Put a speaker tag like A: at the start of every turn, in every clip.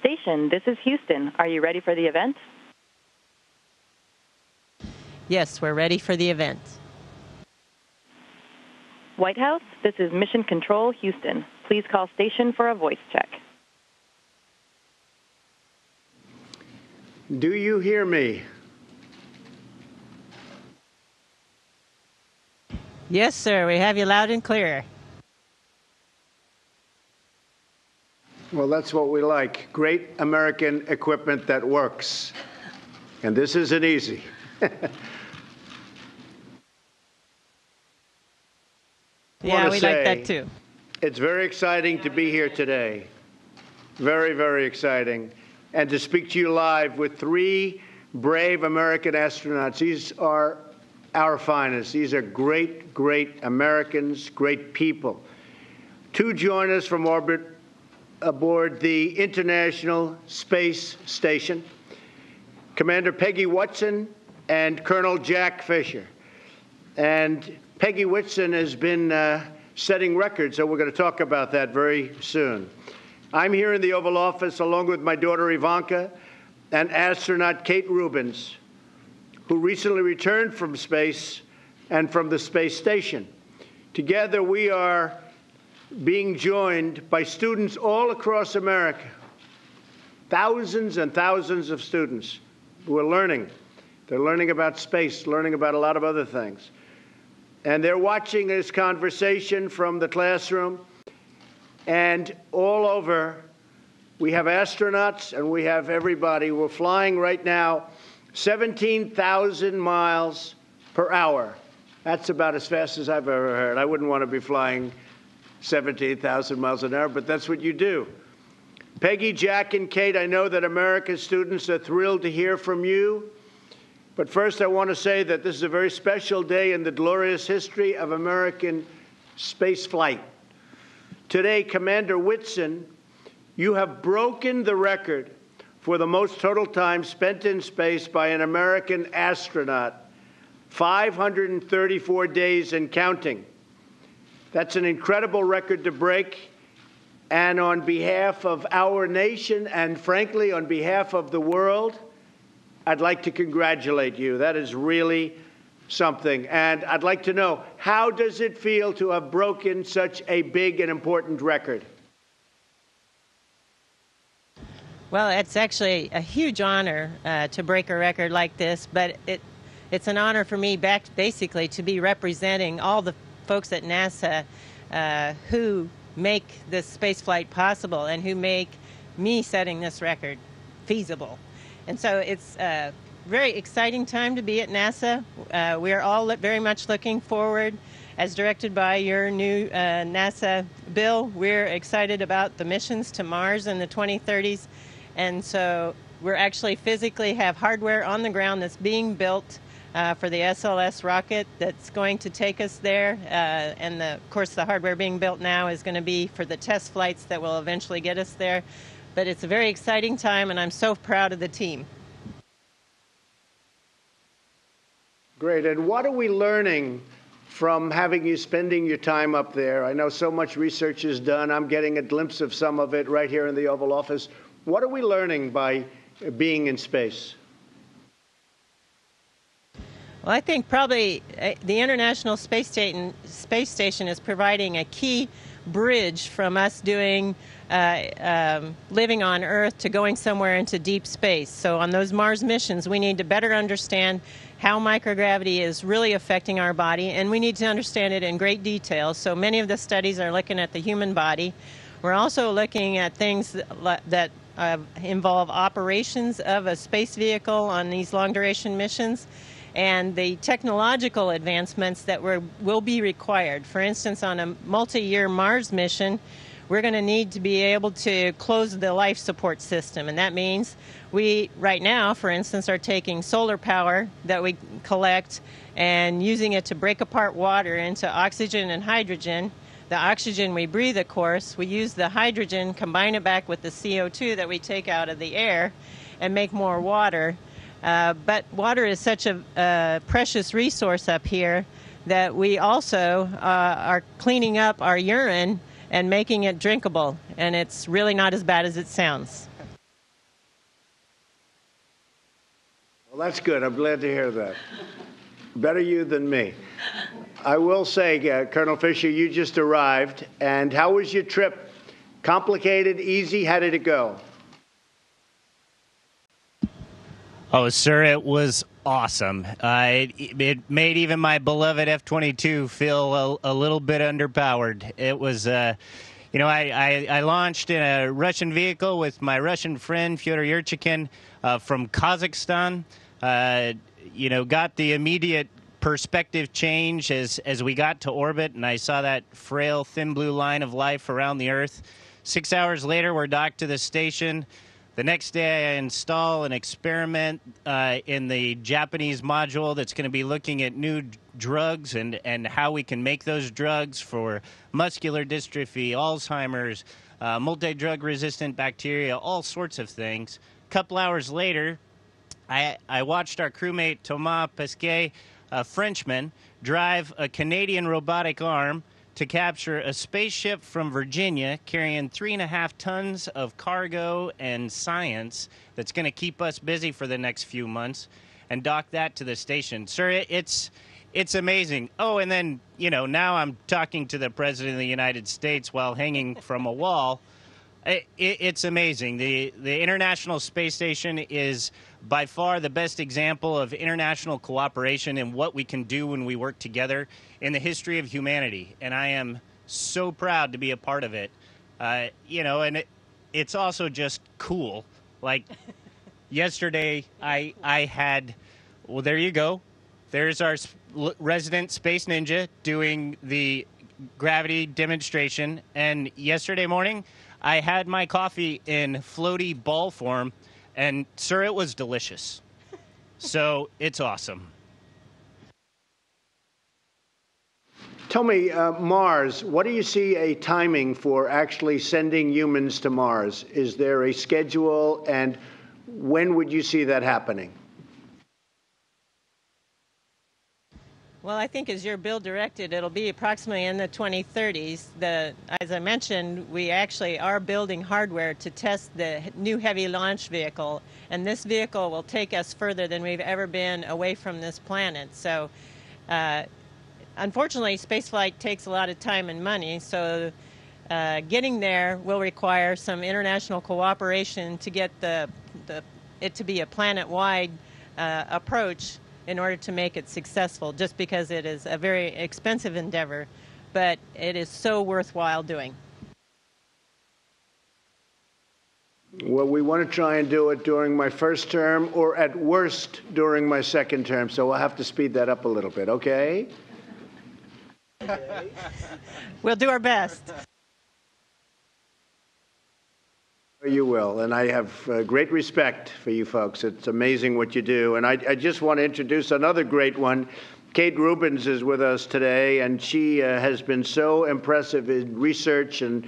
A: Station, this is Houston. Are you ready for the event?
B: Yes, we're ready for the event.
A: White House, this is Mission Control, Houston. Please call station for a voice check.
C: Do you hear me?
B: Yes, sir. We have you loud and clear.
C: Well, that's what we like. Great American equipment that works. And this isn't easy.
B: Yeah, we like that too.
C: It's very exciting to be here today. Very, very exciting. And to speak to you live with three brave American astronauts. These are our finest. These are great, great Americans, great people. Two join us from orbit aboard the International Space Station, Commander Peggy Whitson and Colonel Jack Fisher. And Peggy Whitson has been setting records, so we're going to talk about that very soon. I'm here in the Oval Office along with my daughter Ivanka and astronaut Kate Rubins, who recently returned from space and from the space station. Together we are being joined by students all across America, thousands and thousands of students who are learning. They're learning about space, learning about a lot of other things. And they're watching this conversation from the classroom. And all over, we have astronauts and we have everybody. We're flying right now 17,000 miles per hour. That's about as fast as I've ever heard. I wouldn't want to be flying 17,000 miles an hour, but that's what you do. Peggy, Jack, and Kate, I know that America's students are thrilled to hear from you. But first, I want to say that this is a very special day in the glorious history of American space flight. Today, Commander Whitson, you have broken the record for the most total time spent in space by an American astronaut, 534 days and counting. That's an incredible record to break. And on behalf of our nation and, frankly, on behalf of the world, I'd like to congratulate you. That is really something. And I'd like to know, how does it feel to have broken such a big and important record?
B: Well, it's actually a huge honor to break a record like this, but it's an honor for me basically to be representing all the folks at NASA who make this spaceflight possible and who make me setting this record feasible. And so it's a very exciting time to be at NASA. We are all very much looking forward, as directed by your new NASA bill. We're excited about the missions to Mars in the 2030s. And so we're actually physically have hardware on the ground that's being built for the SLS rocket that's going to take us there. And of course, the hardware being built now is going to be for the test flights that will eventually get us there. But it's a very exciting time, and I'm so proud of the team.
C: Great. And what are we learning from having you spending your time up there? I know so much research is done. I'm getting a glimpse of some of it right here in the Oval Office. What are we learning by being in space?
B: Well, I think probably the International Space Station is providing a key bridge from us doing living on Earth to going somewhere into deep space. So on those Mars missions, we need to better understand how microgravity is really affecting our body, and we need to understand it in great detail. So many of the studies are looking at the human body. We're also looking at things that involve operations of a space vehicle on these long-duration missions, and the technological advancements that will be required. For instance, on a multi-year Mars mission, we're going to need to be able to close the life support system. And that means we, right now, for instance, are taking solar power that we collect and using it to break apart water into oxygen and hydrogen. The oxygen we breathe, of course, we use the hydrogen, combine it back with the CO2 that we take out of the air and make more water. But water is such a precious resource up here that we also are cleaning up our urine and making it drinkable, and it's really not as bad as it sounds.
C: Well, that's good. I'm glad to hear that. Better you than me. I will say, Colonel Fisher, you just arrived. And how was your trip? Complicated, easy? How did it go?
D: Oh, sir, it was awesome. It made even my beloved F-22 feel a little bit underpowered. It was, I launched in a Russian vehicle with my Russian friend, Fyodor Yurchikin, from Kazakhstan. Got the immediate perspective change as we got to orbit, and I saw that frail, thin blue line of life around the Earth. 6 hours later, we're docked to the station. The next day, I install an experiment in the Japanese module that's going to be looking at new drugs and how we can make those drugs for muscular dystrophy, Alzheimer's, multi-drug-resistant bacteria, all sorts of things. A couple hours later, I watched our crewmate Thomas Pesquet, a Frenchman, drive a Canadian robotic arm to capture a spaceship from Virginia carrying 3.5 tons of cargo and science that's going to keep us busy for the next few months, and dock that to the station. Sir, it's amazing. Oh, and then, now I'm talking to the President of the United States while hanging from a wall. It's amazing. The International Space Station is by far the best example of international cooperation and what we can do when we work together in the history of humanity. And I am so proud to be a part of it. And it's also just cool. Like yesterday, I had, well, there you go. There's our resident space ninja doing the gravity demonstration. And yesterday morning, I had my coffee in floaty ball form, and, sir, it was delicious. So it's awesome.
C: Tell me, Mars, what do you see a timing for actually sending humans to Mars? Is there a schedule, and when would you see that happening?
B: Well, I think as your bill directed, it'll be approximately in the 2030s. As I mentioned, we actually are building hardware to test the new heavy launch vehicle, and this vehicle will take us further than we've ever been away from this planet. So, unfortunately, spaceflight takes a lot of time and money, so getting there will require some international cooperation to get it to be a planet-wide approach in order to make it successful, just because it is a very expensive endeavor, but it is so worthwhile doing.
C: Well, we want to try and do it during my first term, or at worst during my second term, so we'll have to speed that up a little bit, okay?
B: We'll do our best.
C: You will, and I have great respect for you folks. It's amazing what you do. And I just want to introduce another great one. Kate Rubins is with us today, and she has been so impressive in research and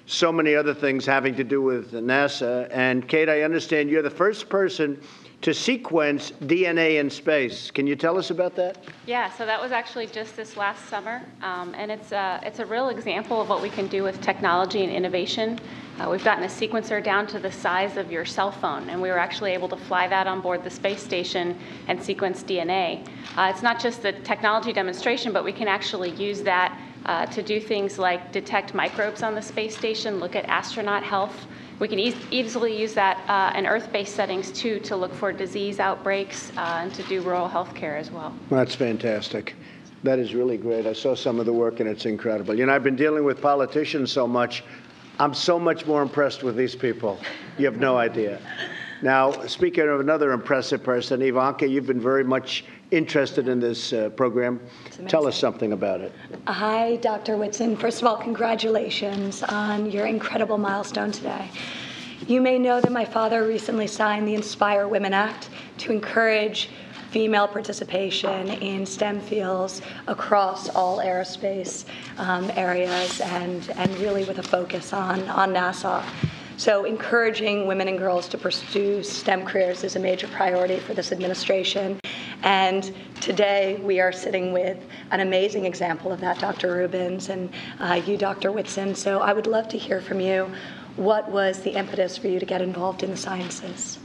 C: so many other things having to do with NASA. And Kate, I understand you're the first person to sequence DNA in space. Can you tell us about that?
E: Yeah, so that was actually just this last summer, and it's a real example of what we can do with technology and innovation. We've gotten a sequencer down to the size of your cell phone, and we were actually able to fly that on board the space station and sequence DNA. It's not just the technology demonstration, but we can actually use that to do things like detect microbes on the space station, look at astronaut health. We can easily use that in Earth-based settings, too, to look for disease outbreaks and to do rural health care as well.
C: That's fantastic. That is really great. I saw some of the work, and it's incredible. I've been dealing with politicians so much. I'm so much more impressed with these people. You have no idea. Now, speaking of another impressive person, Ivanka, you've been very much interested in this program. Tell us something about it.
F: Hi, Dr. Whitson. First of all, congratulations on your incredible milestone today. You may know that my father recently signed the Inspire Women Act to encourage female participation in STEM fields across all aerospace areas and really with a focus on NASA. So encouraging women and girls to pursue STEM careers is a major priority for this administration. And today we are sitting with an amazing example of that, Dr. Rubins, and you, Dr. Whitson. So I would love to hear from you. What was the impetus for you to get involved in the sciences?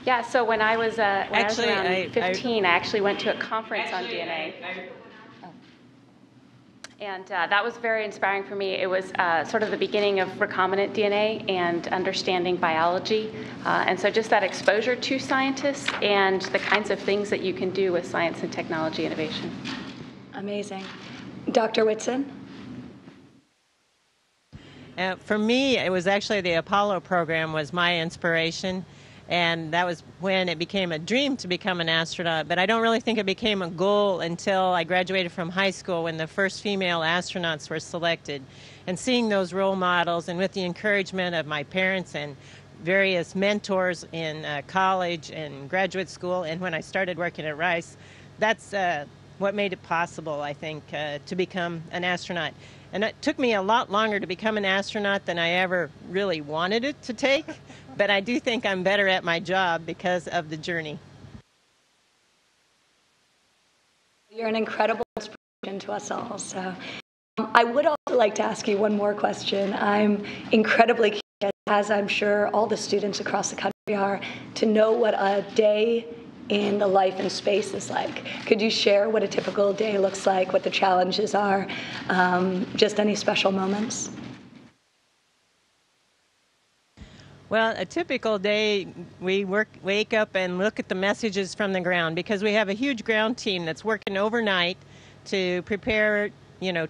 E: Yeah, so when I was around
B: Actually,
E: 15, I actually went to a conference on DNA. And that was very inspiring for me. It was sort of the beginning of recombinant DNA and understanding biology. And so just that exposure to scientists and the kinds of things that you can do with science and technology innovation.
F: Amazing. Dr. Whitson?
B: For me, it was actually the Apollo program was my inspiration. And that was when it became a dream to become an astronaut. But I don't really think it became a goal until I graduated from high school when the first female astronauts were selected. And seeing those role models and with the encouragement of my parents and various mentors in college and graduate school, and when I started working at Rice, that's what made it possible, I think, to become an astronaut. And it took me a lot longer to become an astronaut than I ever really wanted it to take. But I do think I'm better at my job because of the journey.
F: You're an incredible inspiration to us all. So I would also like to ask you one more question. I'm incredibly curious, as I'm sure all the students across the country are, to know what a day in the life in space is like. Could you share what a typical day looks like, what the challenges are, just any special moments?
B: Well, a typical day, we wake up and look at the messages from the ground because we have a huge ground team that's working overnight to prepare,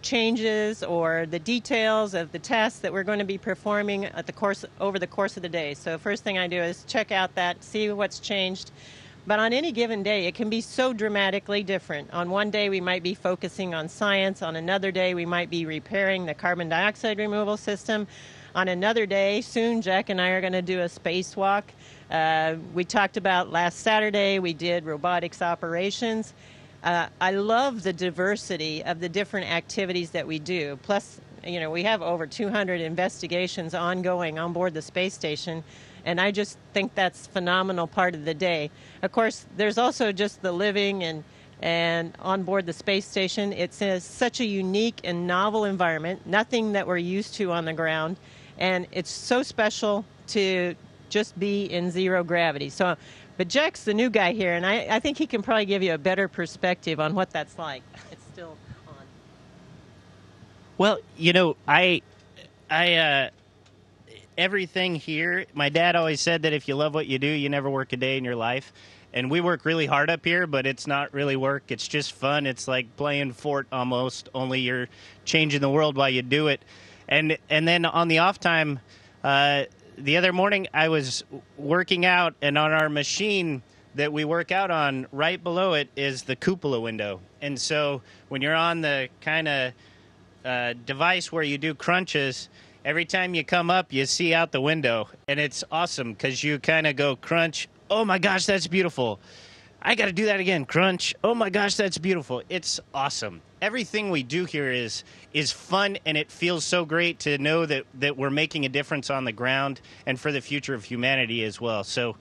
B: changes or the details of the tasks that we're going to be performing over the course of the day. So first thing I do is check out that, see what's changed. But on any given day, it can be so dramatically different. On one day, we might be focusing on science. On another day, we might be repairing the carbon dioxide removal system. On another day, soon, Jack and I are going to do a spacewalk. We talked about last Saturday, we did robotics operations. I love the diversity of the different activities that we do. Plus, we have over 200 investigations ongoing on board the space station, and I just think that's a phenomenal part of the day. Of course, there's also just the living and on board the space station. It's such a unique and novel environment, nothing that we're used to on the ground. And it's so special to just be in zero gravity. But Jack's the new guy here, and I think he can probably give you a better perspective on what that's like. It's still on.
D: Well, everything here, my dad always said that if you love what you do, you never work a day in your life. And we work really hard up here, but it's not really work. It's just fun. It's like playing fort almost, only you're changing the world while you do it. And then on the off time, the other morning I was working out, and on our machine that we work out on, right below it is the cupola window. And so when you're on the kind of device where you do crunches, every time you come up, you see out the window. And it's awesome because you kind of go crunch. Oh, my gosh, that's beautiful. I got to do that again. Crunch. Oh, my gosh, that's beautiful. It's awesome. Everything we do here is fun, and it feels so great to know that we're making a difference on the ground and for the future of humanity as well. So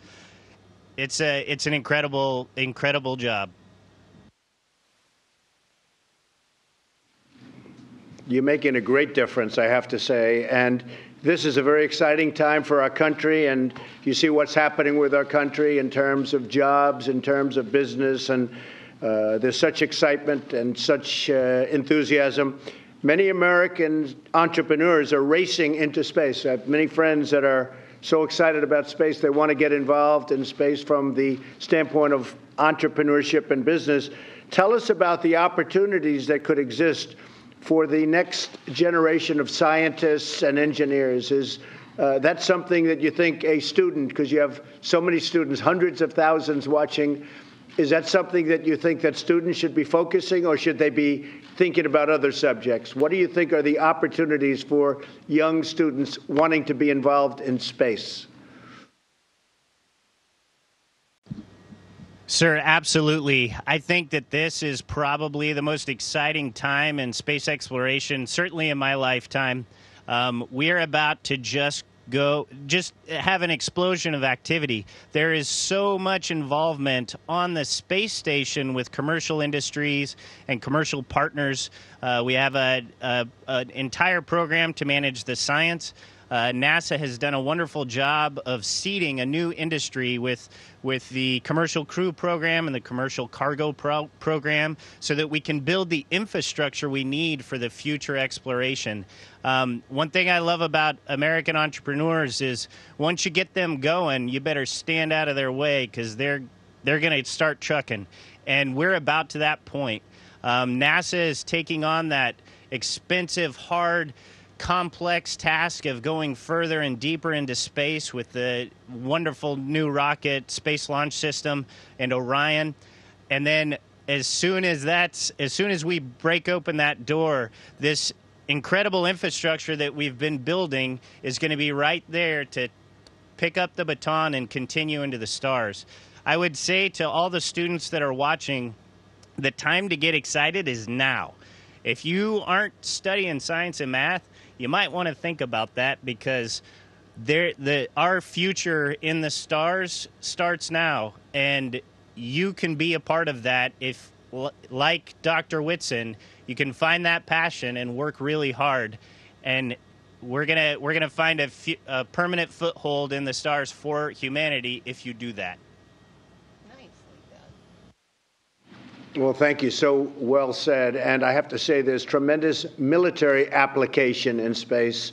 D: it's an incredible job.
C: You're making a great difference, I have to say. And this is a very exciting time for our country, and you see what's happening with our country in terms of jobs, in terms of business, and there's such excitement and such enthusiasm. Many American entrepreneurs are racing into space. I have many friends that are so excited about space, they want to get involved in space from the standpoint of entrepreneurship and business. Tell us about the opportunities that could exist for the next generation of scientists and engineers. Is that something that you think a student, because you have so many students, hundreds of thousands watching, is that something that you think that students should be focusing, or should they be thinking about other subjects? What do you think are the opportunities for young students wanting to be involved in space?
D: Sir, absolutely. I think that this is probably the most exciting time in space exploration, certainly in my lifetime. We're about to just have an explosion of activity. There is so much involvement on the space station with commercial industries and commercial partners. We have an entire program to manage the science. NASA has done a wonderful job of seeding a new industry with the Commercial Crew Program and the Commercial Cargo Program so that we can build the infrastructure we need for the future exploration. One thing I love about American entrepreneurs is once you get them going, you better stand out of their way because they're going to start trucking. And we're about to that point. NASA is taking on that expensive, hard, complex task of going further and deeper into space with the wonderful new rocket Space Launch System and Orion. And then as soon as we break open that door, this incredible infrastructure that we've been building is going to be right there to pick up the baton and continue into the stars. I would say to all the students that are watching, the time to get excited is now. If you aren't studying science and math, you might want to think about that because our future in the stars starts now, and you can be a part of that if, like Dr. Whitson, you can find that passion and work really hard, and we're gonna find a permanent foothold in the stars for humanity if you do that.
C: Well, thank you. So well said. And I have to say there's tremendous military application in space.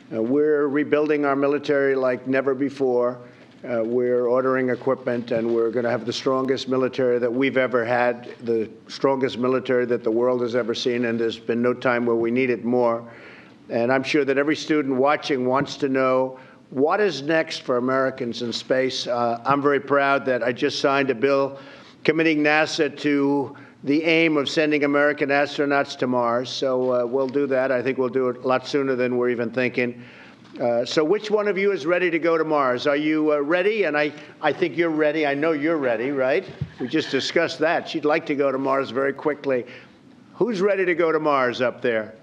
C: We're rebuilding our military like never before. We're ordering equipment, and we're going to have the strongest military that we've ever had, the strongest military that the world has ever seen, and there's been no time where we need it more. And I'm sure that every student watching wants to know what is next for Americans in space. I'm very proud that I just signed a bill committing NASA to the aim of sending American astronauts to Mars. So we'll do that. I think we'll do it a lot sooner than we're even thinking. So which one of you is ready to go to Mars? Are you ready? And I think you're ready. I know you're ready, right? We just discussed that. She'd like to go to Mars very quickly. Who's ready to go to Mars up there?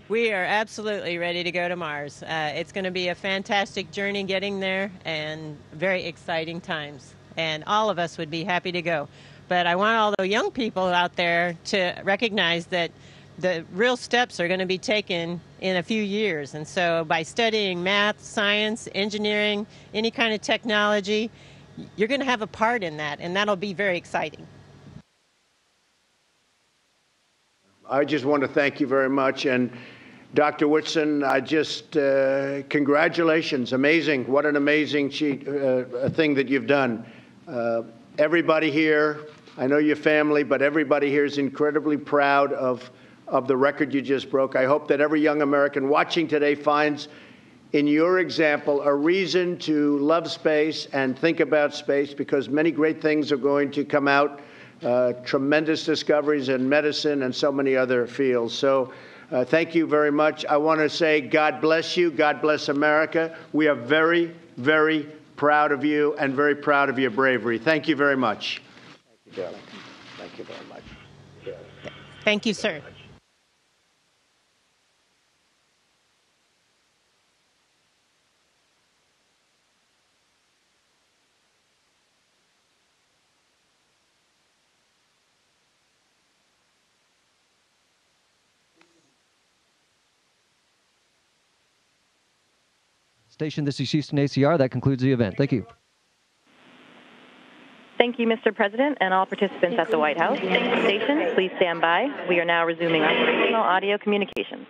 B: We are absolutely ready to go to Mars. It's going to be a fantastic journey getting there and very exciting times. And all of us would be happy to go. But I want all the young people out there to recognize that the real steps are going to be taken in a few years. And so by studying math, science, engineering, any kind of technology, you're going to have a part in that, and that'll be very exciting.
C: I just want to thank you very much. And Dr. Whitson, I just, congratulations. Amazing. What an amazing thing that you've done. Everybody here, I know your family, but everybody here is incredibly proud of the record you just broke. I hope that every young American watching today finds in your example a reason to love space and think about space, because many great things are going to come out, tremendous discoveries in medicine and so many other fields. So thank you very much. I want to say God bless you. God bless America. We are very, very proud of you and very proud of your bravery. Thank you very much. Thank you, darling. Thank you very much.
B: Thank you, sir.
G: Station, this is Houston ACR. That concludes the event. Thank you.
A: Thank you, Mr. President, and all participants at the White House. Station, please stand by. We are now resuming operational audio communications.